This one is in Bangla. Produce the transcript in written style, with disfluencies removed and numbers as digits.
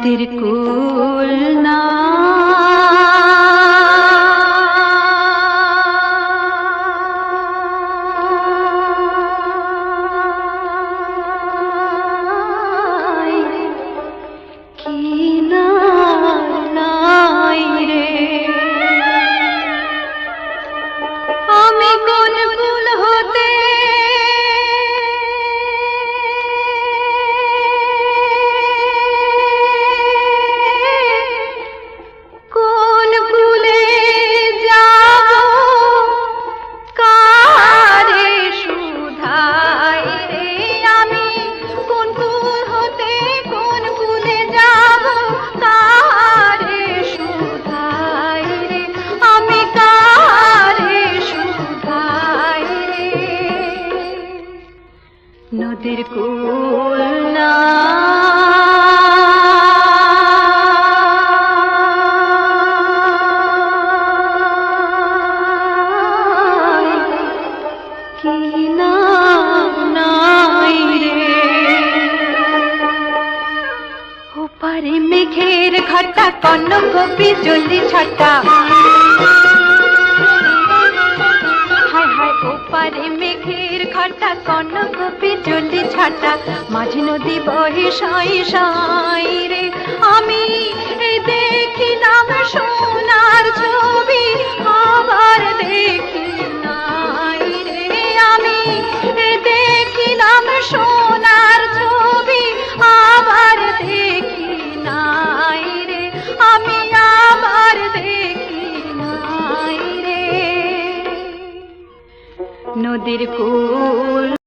নদীর কূল না নদীর কূল না ওপারে মেঘের ঘটা কনক বিজলি ছটা ওপারে মেঘের ঘটা কনক বিজলি ছাটা মাঝি নদী বহে সাই সাই রে আমি দেখিলাম সোনার ছবি আবার দেখি নাই রে আমি দেখিলাম সোনার ছবি আবার দেখি নাই রে আমি আবার দেখি নাই রে নদীর কূল